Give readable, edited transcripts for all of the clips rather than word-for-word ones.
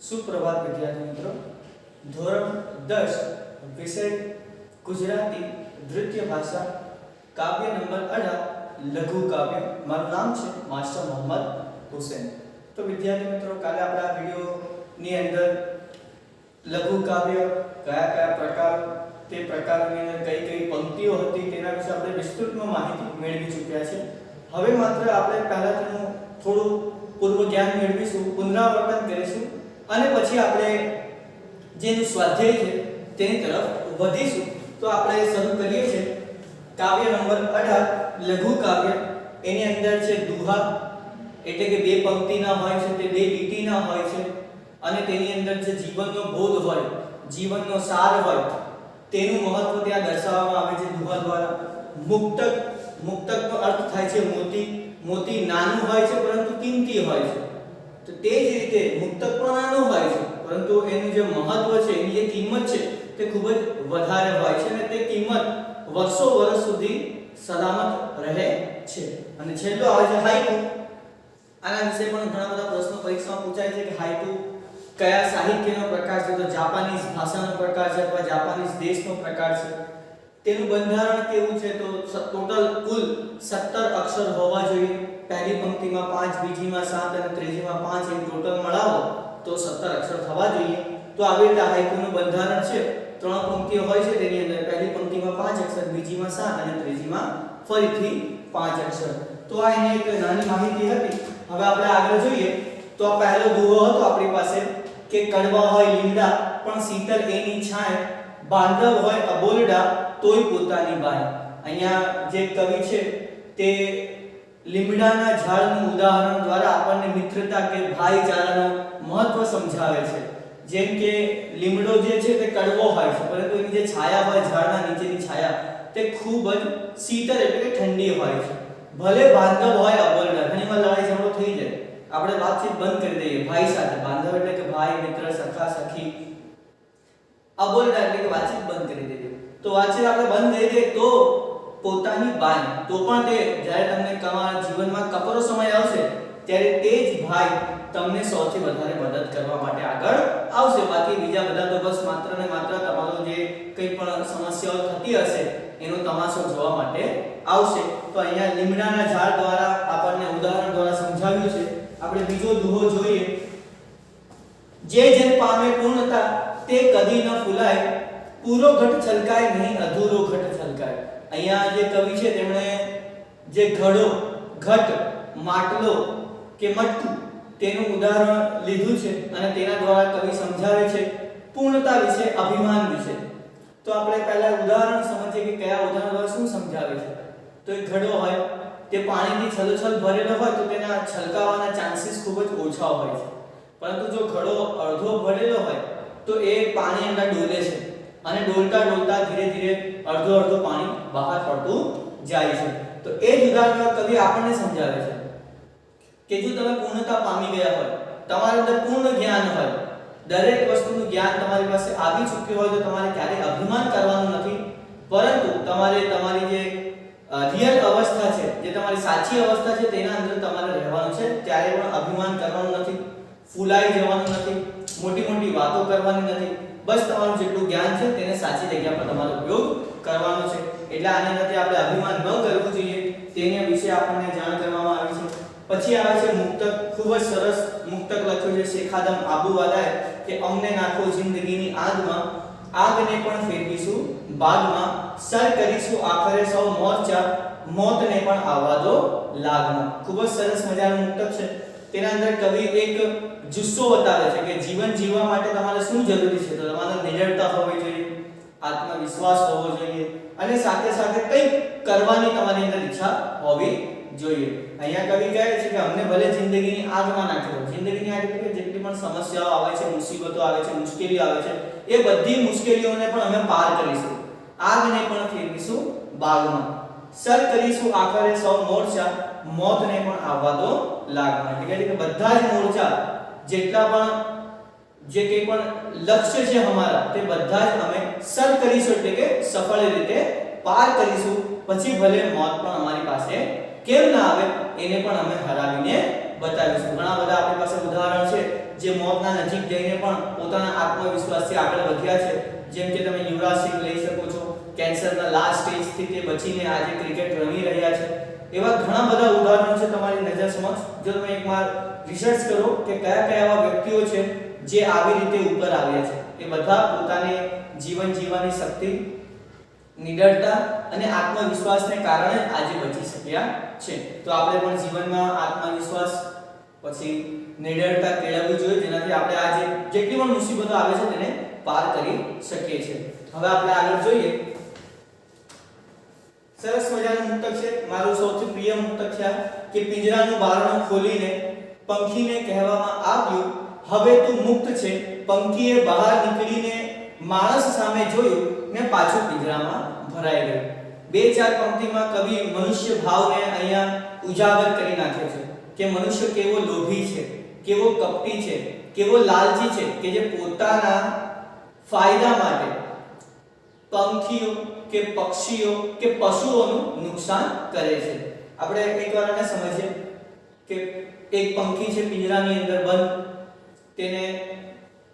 સુપ્રભાત વિદ્યાર્થી મિત્રો, ધોરણ 10 વિષય ગુજરાતી દ્વિતીય ભાષા કાવ્ય નંબર 18 લઘુ કાવ્ય. મારું નામ છે માસ્ટર મોહમ્મદ હુસૈન. તો વિદ્યાર્થી મિત્રો, કાલે આપણે આ વિડિયોની અંદર લઘુ કાવ્ય કયા કયા પ્રકાર, તે પ્રકારની અંદર કઈ કઈ પંક્તિઓ હતી તેના વિશે આપણે વિસ્તૃતમાં માહિતી મેળવી ચૂક્યા છે. હવે માત્ર આપણે પહેલાથી થોડું પૂર્વ જ્ઞાન મેળવીશું, પુનરાવર્તન કરીશું અને પછી આપણે જેનું સ્વાધ્યાય છે તેની તરફ વધીશું. તો આપણે શરૂ કરીએ છીએ કાવ્ય નંબર 18 લઘુ કાવ્ય. એની અંદર છે દુહા, એટલે કે બે પંક્તિના હોય છે, તે બે લીટીના હોય છે અને તેની અંદર જે જીવનનો બોધ હોય, જીવનનો સાર હોય, તેનું મહત્વ ત્યાં દર્શાવવામાં આવે છે દુહા દ્વારા. મુક્તક, મુક્તકનો અર્થ થાય છે મોતી. મોતી નાનું હોય છે પરંતુ કિંમતી હોય છે. તો તે જ રીતે મુક્તક પણ નાનું હોય છે પરંતુ એનું જે મહત્વ છે, એની જે કિંમત છે તે ખૂબ જ વધારે હોય છે અને તે કિંમત વર્ષો વર્ષ સુધી સલામત રહે છે. અને છેલ્લો આવે છે હાઇકુ. આના વિશે પણ ઘણા બધા પ્રશ્નો પરીક્ષામાં પૂછાય છે કે હાઇકુ કયા સાહિત્યનો પ્રકાર છે? તો જાપાનીઝ ભાષાનો પ્રકાર છે અથવા જાપાનીઝ દેશનો પ્રકાર છે. તેનું બંધારણ કેવું છે? તો ટોટલ કુલ 17 અક્ષર હોવા જોઈએ. પહેલી પંક્તિમાં 5, બીજીમાં 7 અને ત્રીજીમાં 5 એમ ટોટલ મળાવો તો 17 અક્ષર થવા જોઈએ. તો આવી રીતે હાઇકુનું બંધારણ છે. 3 પંક્તિઓ હોય છે, તેની અંદર પહેલી પંક્તિમાં 5 અક્ષર, બીજીમાં 7 અને ત્રીજીમાં ફરીથી 5 અક્ષર. તો આ એની એક નાની માહિતી હતી. હવે આપણે આગળ જોઈએ તો આ પહેલો દુહો હતો આપણી પાસે કે કડવા હોય લીમડા પણ શીતળ એની છાંય, બાંધવ હોય અબોલડા તોય પોતાની બાય. અહીંયા જે કવિ છે તે લીમડાના ઝાડનું ઉદાહરણ દ્વારા આપણને મિત્રતા કે ભાઈચારાનું મહત્વ સમજાવે છે. જેમ કે લીમડો જે છે તે કડવો હોય છે પરંતુ એની જે છાયા હોય, ઝાડના નીચેની છાયા, તે ખૂબ જ શીતળ એટલે કે ઠંડી હોય છે. ભલે બાંધવ હોય અબોલડા, ઘણીવાર લડાઈ ઝઘડો થઈ જાય, આપણે વાતચીત બંધ કરી દઈએ ભાઈ સાથે. બાંધવ એટલે કે ભાઈ, મિત્ર, સખા, સખી. અબોલડા એટલે કે વાતચીત બંધ કરી દઈએ. તો વાતચીત આપણે બંધ કરી દઈએ તો પોતાની બાઈ, તો પણ તે જ્યારે તમને તમારા જીવનમાં કપરો સમય આવશે ત્યારે તે જ ભાઈ તમને સૌથી વધારે મદદ કરવા માટે આગળ આવશે. બાકી બીજા બધા તો બસ માત્ર ને માત્ર તમારો જે કંઈ પણ સમસ્યાઓ થતી હશે એનો તમાશો જોવા માટે આવશે. તો અહીંયા લીમડાના ઝાડ દ્વારા આપણને ઉદાહરણ દ્વારા સમજાવ્યું છે. આપણે બીજો દુહો જોઈએ. જે જન પામે પૂર્ણતા તે કદી ન ફૂલાય, પૂરો ઘટ છલકાય નહીં અધૂરો ઘટ છલકાય. અહીંયા જે કવિ છે તેમણે જે ઘડો, ઘટ, માટલો કે મટકું તેનું ઉદાહરણ લીધું છે અને તેના દ્વારા કવિ સમજાવે છે પૂર્ણતા વિશે, અભિમાન વિશે. તો આપણે પહેલા ઉદાહરણ સમજીએ કે કયા ઉદાહરણ દ્વારા શું સમજાવે છે. તો એક ઘડો હોય, તે પાણીથી છલોછલ ભરેલો હોય તો તેના છલકાવાના ચાન્સીસ ખૂબ જ ઓછા હોય છે. પરંતુ જો ઘડો અડધો ભરેલો હોય તો એ પાણી અંદર ડોલે છે અને ડોલતા ડોલતા ધીરે ધીરે અડધો અડધો પાણી બહાર પડતું જાય છે. તો એ જ ઉદાહરણ કવિ આપણને સમજાવે છે કે જો તમે પૂર્ણતા પામી ગયા હોય, તમારી અંદર પૂર્ણ જ્ઞાન હોય, દરેક વસ્તુનું જ્ઞાન તમારી પાસે આવી ચૂક્યું હોય તો તમારે ક્યારેય અભિમાન કરવાનું નથી. પરંતુ તમારે તમારી જે રિયલ અવસ્થા છે, જે તમારી સાચી અવસ્થા છે તેના અંદર તમારે રહેવાનું છે. ત્યારે પણ અભિમાન કરવાનું નથી, ફૂલાઈ જવાનું નથી, મોટી મોટી વાતો કરવાની નથી. બસ તમારું જેટલું જ્ઞાન છે તેને સાચી જગ્યા પર તમારો ઉપયોગ કરવાનો છે. એટલે આની અંદર આપણે અભિમાન ન કરવું જોઈએ તેના વિશે આપણને જાણ કરવામાં આવી છે. પછી આવે છે મુક્તક. ખૂબ જ સરસ મુક્તક લખ્યું છે શેખાદમ આબુવાલાએ કે અમને નાખો જિંદગીની આગમાં, આગને પણ ફેરવીશું બાગમાં, સર કરીશું આખરે સૌ મોરચા, મોતને પણ આવવા દો લાગમાં. ખૂબ જ સરસ મજાનું મુક્તક છે. તેના અંદર કવિ એક જુસ્સો બતાવે છે કે જીવન જીવવા માટે તમારે શું જરૂરી છે. તો તમારે નિડરતા હોવી જોઈએ, આત્મવિશ્વાસ હોવો જોઈએ અને સાથે સાથે કંઈક કરવાની તમારી અંદર ઈચ્છા હોવી જોઈએ. અહીંયા કવિ કહે છે કે અમને ભલે જિંદગીની આગમાં નાખો. જિંદગીની આગ એટલે જેટલી પણ સમસ્યાઓ આવે છે, મુસીબતો આવે છે, મુશ્કેલીઓ આવે છે, એ બધી મુશ્કેલીઓને પણ અમે પાર કરીશું, આગને પણ ફેરવીશું બાગમાં, સર કરીશું આખરે સૌ મોરચા, મોતને પણ આવવા દો લાગમાં. એટલે કે બધા જ મોરચા, જેટલા પણ જે કંઈ પણ લક્ષ્ય છે અમારા, તે બધા જ અમે સર કરીશું એટલે કે સફળ રીતે પાર કરીશું. પછી ભલે મોત પણ અમારી પાસે કેમ ના આવે એને પણ અમે હરાવીને બતાવીશું. ઘણા બધા આપણી પાસે ઉદાહરણ છે જે મોતના નજીક જઈને પણ પોતાના આત્મવિશ્વાસથી આગળ વધ્યા છે, જેમ કે તમે યુવરાજ સિંહ લઈ શકો છો, કેન્સરના લાસ્ટ સ્ટેજથી તે બચીને આજે ક્રિકેટ રમી રહ્યા છે. એવા ઘણા બધા ઉદાહરણો છે તમારી નજર સમક્ષ. જો તમે એકવાર રિસર્ચ કરો કે કયા કયા એવા વ્યક્તિઓ છે જે આવી રીતે ઉપર આવ્યા છે, એ બધા પોતાને જીવન જીવવાની શક્તિ, નિડરતા અને આત્મવિશ્વાસને કારણે આજે બચી શક્યા છે. તો આપણે પણ જીવનમાં આત્મવિશ્વાસ પછી નિડરતા કેળવવી જોઈએ, જેનાથી આપણે આજે જેટલી પણ મુસીબતો આવે છે તેને પાર કરી શકીએ છીએ. હવે આપણે આગળ જોઈએ. સરસ મજાનું મુક્તક છે, મારું સૌથી પ્રિય મુક્તક છે કે પિંજરાનું બારણું ખોલીને પંખીને કહેવામાં આવ્યું, હવે તું મુક્ત છે. પંખીએ બહાર નીકળીને માણસ સામે જોયું ને પાછું પિંજરામાં ભરાઈ ગયું. બે ચાર પંક્તિમાં કવિ મનુષ્ય ભાવને અહીંયા ઉજાગર કરી નાખ્યો છે કે મનુષ્ય કેવો લોભી છે, કેવો કપટી છે, કેવો લાલચી છે કે જે પોતાના ફાયદા માટે પંખીઓ કે પક્ષીઓ કે પશુઓનું નુકસાન કરે છે. આપણે એકવાર આને સમજીએ કે એક પંખી છે પિંજરાની અંદર બંધ, તેને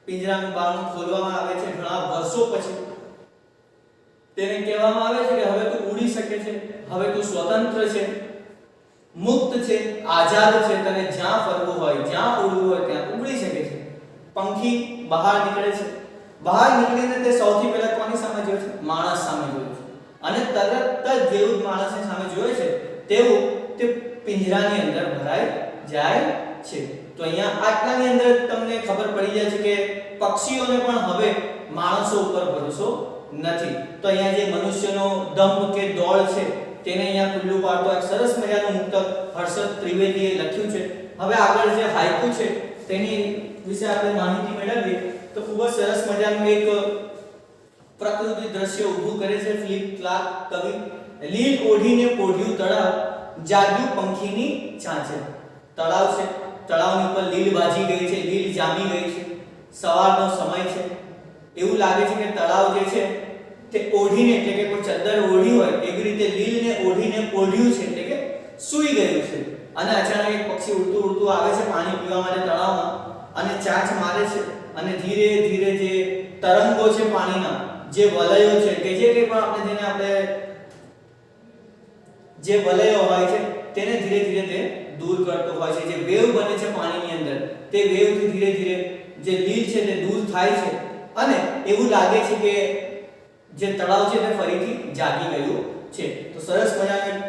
પિંજરાનું બારણું ખોલવામાં આવે છે ઘણા વર્ષો પછી. તેને કહેવામાં આવે છે કે હવે તું ઉડી શકે છે, હવે તું સ્વતંત્ર છે, મુક્ત છે, આઝાદ છે, તને જ્યાં ફરવું હોય, જ્યાં ઉડવું હોય ત્યાં ઉડી શકે છે. પંખી બહાર નીકળે છે. બહાર નીકળીને તે સૌથી પહેલા કોની સામે જોવે છે? માણસ સામે જોવે છે. અને તરત જ જેવું માણસની સામે જોવે છે તેવું તે પિંજરાની અંદર ભરાઈ જાય છે. તો અહીંયા આટલાની અંદર તમને ખબર પડી જાય છે કે પક્ષીઓને પણ હવે માણસો ઉપર ભરોસો નથી. તો અહીંયા જે મનુષ્યનો દંભ કે દોડ છે તેને અહીંયા ખુલ્લું પાડતો એક સરસ મજાનું મુક્તક હર્ષદ ત્રિવેદીએ લખ્યું છે. હવે આગળ જે હાઇકુ છે તેની વિશે આપણે માહિતી મેળવીએ તો ખૂબ જ સરસ મજાનું એક પ્રકૃતિ દ્રશ્ય ઊભું કરે છે ફિલિપ ક્લાર્ક કવિ. લીલ ઓઢીને પોઢ્યું તળાવ, જાગ્યું પંખીની ચાંચે. તળાવ છે, તળાવની ઉપર લીલ બાજી ગઈ છે, લીલ જામી ગઈ છે, સવારનો સમય છે. એવું લાગે છે કે તળાવ જે છે તે ઓઢીને, એટલે કે કોઈ ચાદર ઓઢી હોય એવી રીતે લીલને ઓઢીને પોઢ્યું છે, એટલે કે સૂઈ ગયું છે. અને અચાનક એક પક્ષી ઉડતું ઉડતું આવે છે પાણી પીવા માટે તળાવમાં અને ચાંચ મારે છે અને ધીરે ધીરે જે તરંગો છે પાણીના, જે વલયો છે કે જે કંઈ પણ આપણે જે વલયો હોય છે તેને ધીરે ધીરે તે દૂર કરતો હોય છે. જે વેવ બને છે પાણીની અંદર, તે વેવથી ધીરે ધીરે જે લીલ છે તે દૂર થાય છે અને એવું લાગે છે કે જે તળાવ છે તે ફરીથી જાગી ગયું છે. તો સરસ મજાનું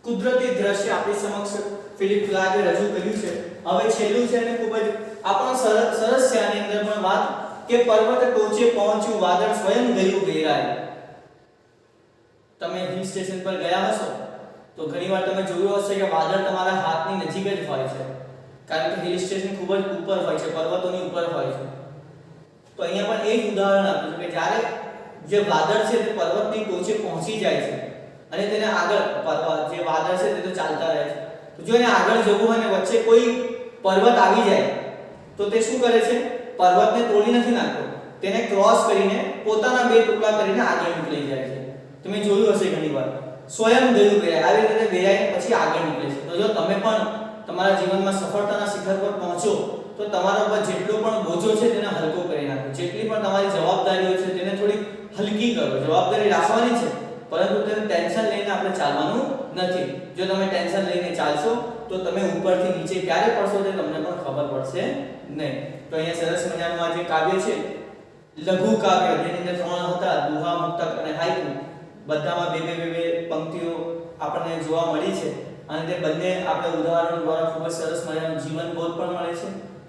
કુદરતી દ્રશ્ય આપણી સમક્ષ ફિલિપ ક્લાર્કે રજૂ કર્યું છે. હવે છેલ્લું છે અને ખૂબ જ આપણા સરસ છે આની અંદર પણ વાત કે પર્વત ટોચે પહોંચ્યું વાદળ સ્વયં ગયું વેરાય. તમે હિલ સ્ટેશન પર ગયા હશો તો ઘણીવાર તમે જોયું હશે કે વાદળ તમારા હાથની નજીક જ હોય છે, કારણ કે હિલ સ્ટેશન ખૂબ જ ઉપર હોય છે, પર્વતોની ઉપર હોય છે. તો અહીંયા પણ એક ઉદાહરણ આપ્યું છે કે જ્યારે જે વાદળ છે તે પર્વતની ટોચે પહોંચી જાય છે અને તેને આગળ જે વાદળ છે તે તો ચાલતા રહે છે. તો જો એને આગળ જવું હોય ને વચ્ચે કોઈ પર્વત આવી જાય તો તે શું કરે છે? પર્વતને તોડી નથી નાખતો, તેને ક્રોસ કરીને પોતાના બે ટુકડા કરીને આગળ નીકળી જાય છે. તમે જોયું હશે ઘણીવાર સ્વયં ગયું વેરાય, આવી રીતે વેરાઈને પછી આગળ નીકળે છે. તો જો તમે પણ તમારા જીવનમાં સફળતાના શિખર પર પહોંચો તો તમારા પર જેટલો પણ બોજો છે તેને હલકો કરી નાખો. જેટલી પણ તમારી જવાબદારીઓ છે તેને થોડી હલકી કરો. જવાબદારી રાખવાની છે પરંતુ તેને ટેન્શન લઈને આપણે ચાલવાનું નથી. જો તમે ટેન્શન લઈને ચાલશો તો તમે ઉપરથી નીચે ક્યારે પડશો તે તમને પણ ખબર પડશે નહીં. તો અહીંયા સરસ મજાનું આ જે કાવ્ય છે લઘુ કાવ્ય, જેની અંદર 3 હતા, દુહા, મુક્તક અને હાઇકુ. બધામાં બે પંક્તિઓ આપણને જોવા મળી છે અને તે બંને આપણે ઉદાહરણો દ્વારા ખૂબ જ સરસ મજાનું જીવન બોધ પણ મળે છે,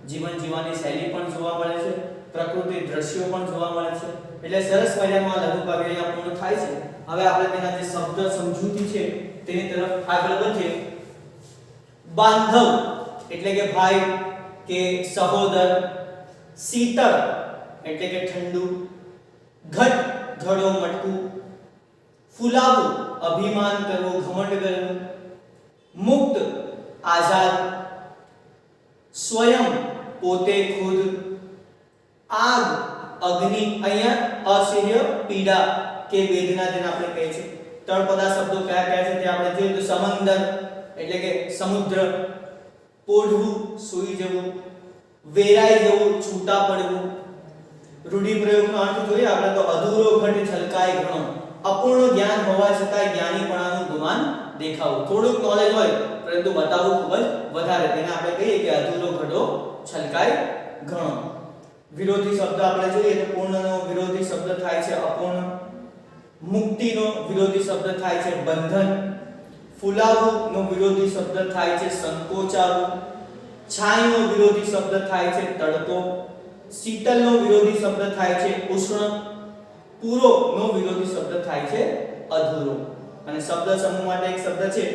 જીવન જીવવાની શૈલી પણ જોવા મળે છે, પ્રકૃતિ દ્રશ્યો પણ જોવા મળે છે. એટલે સરસ મજાનું આ લઘુ કાવ્ય અહીંયા પૂર્ણ થાય છે. હવે આપણે તેના જે શબ્દ સમજૂતી છે તેની તરફ આગળ વધીએ. બાંધવ એટલે કે ભાઈ કે સહોદર, શીતળ એટલે કે ઠંડુ, ઘટ ઘડો મટકું, ફુલાવું અભિમાન કરવું, ઘમંડ કરવું, મુક્ત આઝાદ, સ્વયં પોતે ખુદ, આગ અગ્નિ, અહીંયા અસહ્ય પીડા કે વેદના જેને આપણે કહીએ છીએ. તળપદા શબ્દો કયા કયા છે તે આપણે જોઈએ તો સમંદર એટલે કે સમુદ્ર, પોઢવું સૂઈ જવું, વેરાઈ જવું, છૂટા પડવું. રૂઢિપ્રયોગનો અર્થ જોઈએ આપણે તો અધૂરો ઘટ છલકાય ઘણો, અપૂર્ણ જ્ઞાન હોવા છતાં જ્ઞાનીપણાનું ગુમાન દેખાવું. થોડુંક નોલેજ હોય પરંતુ બતાવવું ખૂબ જ વધારે, તેને આપણે કહીએ કે અધૂરો ઘટો છલકાય ઘણો. વિરોધી શબ્દ આપણે જોઈએ તો પૂર્ણનો વિરોધી શબ્દ થાય છે અપૂર્ણ, મુક્તિનો વિરોધી શબ્દ થાય છે બંધન, ફૂલાવું નો વિરોધી શબ્દ થાય છે સંકોચાવું, છાયનો વિરોધી શબ્દ થાય છે તડકો, શીતલનો વિરોધી શબ્દ થાય છે ઉષ્ણ, પૂરો નો વિરોધી શબ્દ થાય છે અધૂરો. અને શબ્દ સમૂહ માટે એક શબ્દ છે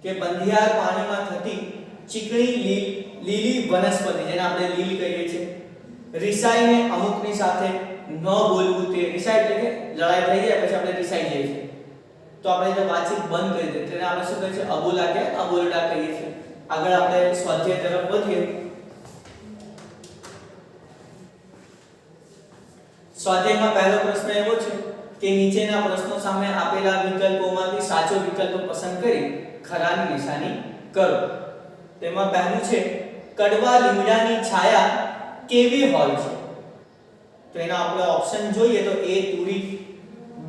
કે બંધિયાર પાણીમાં થતી ચીકણી લીલી વનસ્પતિ, જેને આપણે લીલ કહીએ છીએ. રિસાઈને અમુકની સાથે ન બોલવું, તે રિસાઈ એટલે કે લડાઈ થઈ જાય પછી આપણે રિસાઈ જઈએ છીએ, તો આપણે જો વાતચીત બંધ કરી દે તેને આપણે શું કહીએ છીએ અબોલા કે અબોલડા કહીએ છીએ. આગળ આપણે સ્વાધ્યાય તરફ વધીએ. સ્વાધ્યાયમાં પહેલો પ્રશ્ન એવો છે કે નીચેના પ્રશ્નો સામે આપેલા વિકલ્પોમાંથી સાચો વિકલ્પ પસંદ કરી ખરાની નિશાની કરો. તેમાં પહેલું છે કડવા લીમડાની છાયા કેવી હોય છે? તો એના આપણે ઓપ્શન જોઈએ તો A તુરી,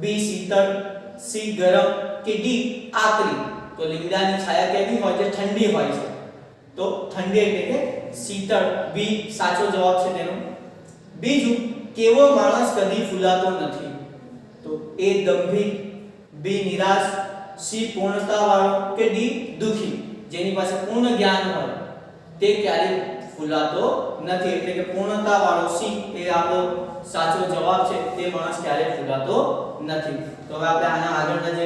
B શીતળ, C ગરમ કે D આકરી. તો લીમડાની છાયા કેવી હોય છે? ઠંડી હોય છે. તો ઠંડી એટલે કે શીતળ, B સાચો જવાબ છે તેનો. બીજું કેવો માણસ કદી ફૂલાતો નથી? તો A દંભી, B નિરાશ, C પૂર્ણતાવાળો કે D દુખી. જેની પાસે પૂર્ણ જ્ઞાન હોય તે ક્યારેય ફૂલાતો નથી, એટલે કે પૂર્ણતાવાળો C એ આપણો સાચો જવાબ છે. તે માણસ ક્યારેય ફૂલાતો નથી. તો હવે આપણે આના આગળના જે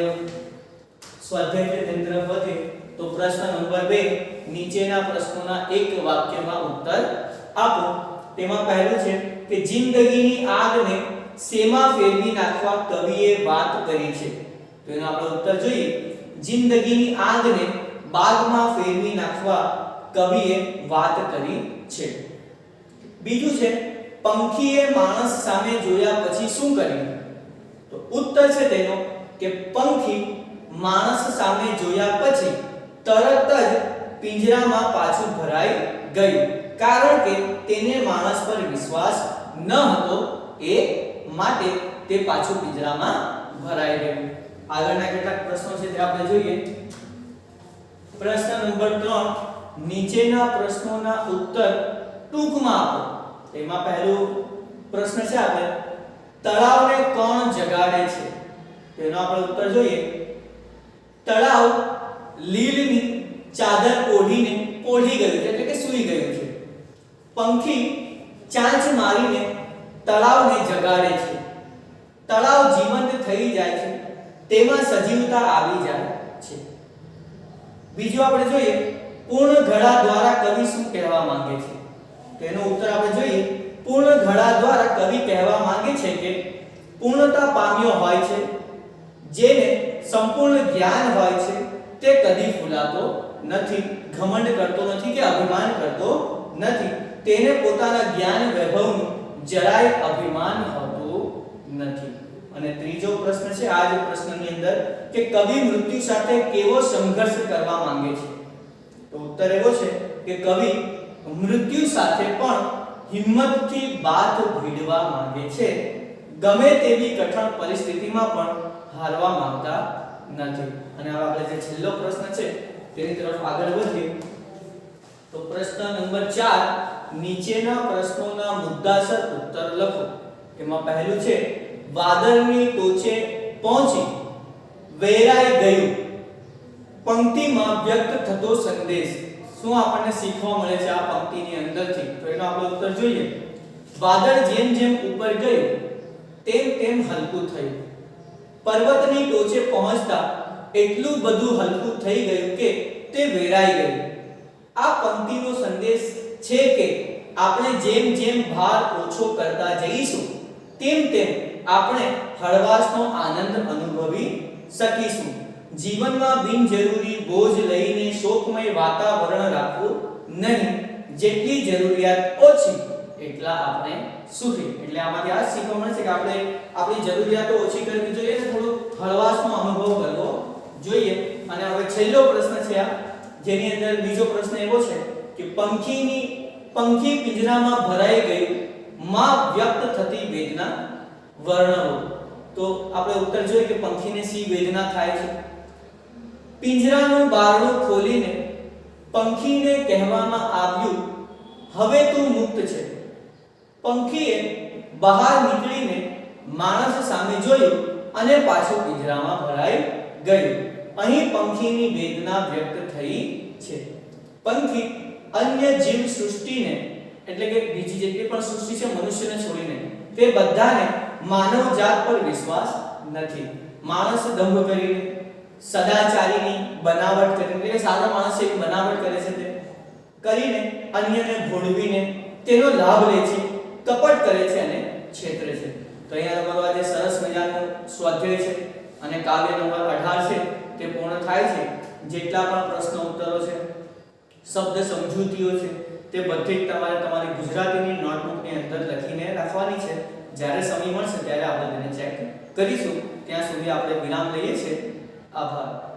સ્વાધ્યાય છે તેની તરફ વધીએ. તો પ્રશ્ન નંબર 2, નીચેના પ્રશ્નોના એક વાક્યમાં ઉત્તર આપો. તેમાં પહેલું છે કે જિંદગીની આગને શેમાં ફેરવી નાખવા કવિએ વાત કરી છે? તો એનો આપણે ઉત્તર જોઈએ. જિંદગીની આગને બાગમાં ફેરવી નાખવા કવિએ વાત કરી છે. બીજું છે પંખીએ માણસ સામે જોયા પછી શું કર્યું? તો ઉત્તર છે તેનો કે પંખી માણસ સામે જોયા પછી તરત જ પિંજરામાં પાછું ભરાઈ ગયું, કારણ કે તેને માણસ પર વિશ્વાસ ન હતો, એ માટે તે પાછું પિંજરામાં ભરાઈ ગયું. આગળના કેટલાક પ્રશ્નો છે તે આપણે જોઈએ. પ્રશ્ન નંબર 3, નીચેના પ્રશ્નોના ઉત્તર ટૂંકમાં આપો. એમાં પહેલું પ્રશ્ન છે આપણે તળાવને કોણ જગાડે છે? તેનો આપણે ઉત્તર જોઈએ. તળાવ લીલની ચાદર ઓઢીને પોઢી ગયું છે, એટલે કે સૂઈ ગયું છે. પંખી ચાંચ મારીને તળાવને જગાડે છે. તળાવ જીવંત થઈ જાય છે, તેમાં સજીવતા આવી જાય છે. બીજું આપણે જોઈએ પૂર્ણ ઘડા દ્વારા કવિ શું કહેવા માંગે છે? તેનો ઉત્તર આપણે જોઈએ. પૂર્ણ ઘડા દ્વારા કવિ કહેવા માંગે છે કે પૂર્ણતા પામ્યો હોય છે, જેને સંપૂર્ણ જ્ઞાન હોય છે, તે કદી ફૂલાતો નથી, ઘમંડ કરતો નથી કે અભિમાન કરતો નથી. તેને પોતાના જ્ઞાન વૈભવનું જરાય અભિમાન હોતું નથી. અને ત્રીજો પ્રશ્ન છે આ જ પ્રશ્નની અંદર કે કવિ મૃત્યુ સાથે કેવો સંઘર્ષ કરવા માંગે છે? તો ઉત્તર એવો છે કે કવિ મૃત્યુ સાથે પણ હિંમતથી બાથ ભીડવા માંગે છે, ગમે તેવી કઠણ પરિસ્થિતિમાં પણ હારવા માંગતા નથી. અને હવે આપણે જે છેલ્લો પ્રશ્ન છે તેની તરફ આગળ વધીએ. તો પ્રશ્ન નંબર 4, નીચેના પ્રશ્નોના મુદ્દાસર ઉત્તર લખો. એમાં પહેલું છે વાદળની ટોચે પહોંચી વેરાઈ ગયું, પંક્તિમાં વ્યક્ત થતો સંદેશ. શું આપણને શીખવા મળે છે આ પંક્તિની અંદરથી? તો એનો આપણે ઉત્તર જોઈએ. વાદળ જેમ જેમ ઉપર ગયું તેમ તેમ હલકું થયું, પર્વતની ટોચે પહોંચતા એટલું બધું હલકું થઈ ગયું કે તે વેરાઈ ગયું. આ પંક્તિનો સંદેશ છે કે આપણે જેમ જેમ ભાર ઓછો કરતા જઈશું તેમ તેમ આપણે હળવાશનો આનંદ અનુભવી શકીશું. જીવનમાં બિનજરૂરી બોજ લઈને શોકમય વાતાવરણ રાખવું નહીં, જેટલી જરૂરિયાત ઓછી એટલા આપણે સુખી. એટલે આમાંથી આ શીખવા મળે છે કે આપણે આપણી જરૂરિયાતો ઓછી કરવી જોઈએ અને થોડો હળવાશનો અનુભવ કરવો જોઈએ. અને હવે છેલ્લો પ્રશ્ન છે આ, જેની અંદર બીજો પ્રશ્ન એવો છે કે પંખીની પંખી પિંજરામાં ભરાઈ ગયું, માં વ્યક્ત થતી વેદના વર્ણવો. તો આપણે ઉત્તર જોઈએ કે પંખીને સી વેદના થાય છે. પિંજરાનું બારણું ખોલીને પંખીને કહેવામાં આવ્યું, હવે તું મુક્ત છે. પંખીએ બહાર નીકળીને માણસ સામે જોયું અને પાછું પિંજરામાં ભરાઈ ગયું. અહીં પંખીની વેદના વ્યક્ત થઈ છે. પંખી અન્ય જીવ સૃષ્ટિને, એટલે કે બીજી જેટલી પણ સૃષ્ટિ છે મનુષ્યને છોડીને, તે બધાને માનવ જાત પર વિશ્વાસ નથી. માણસ દંભ કરીને, સદાચારીની બનાવટ કરીને, એટલે કે સાદા માણસ એવી બનાવટ કરે છે તે કરીને અન્યને ભોળવીને તેનો લાભ લે છે, કપટ કરે છે અને છેતરે છે. તો અહીંયા તમારો આજે સરસ મજાનું સ્વાધ્યાય છે અને કાવ્ય નંબર 18 છે તે પૂર્ણ થાય છે. જેટલા પણ પ્રશ્ન ઉત્તરો છે, શબ્દ સમજૂતીઓ છે, તે બધી જ તમારે તમારી ગુજરાતીની નોટબુકની અંદર લખીને રાખવાની છે. જ્યારે સમય મળશે ત્યારે આપણે તેને ચેક કરીશું. ત્યાં સુધી આપણે વિરામ લઈએ છીએ. આભાર.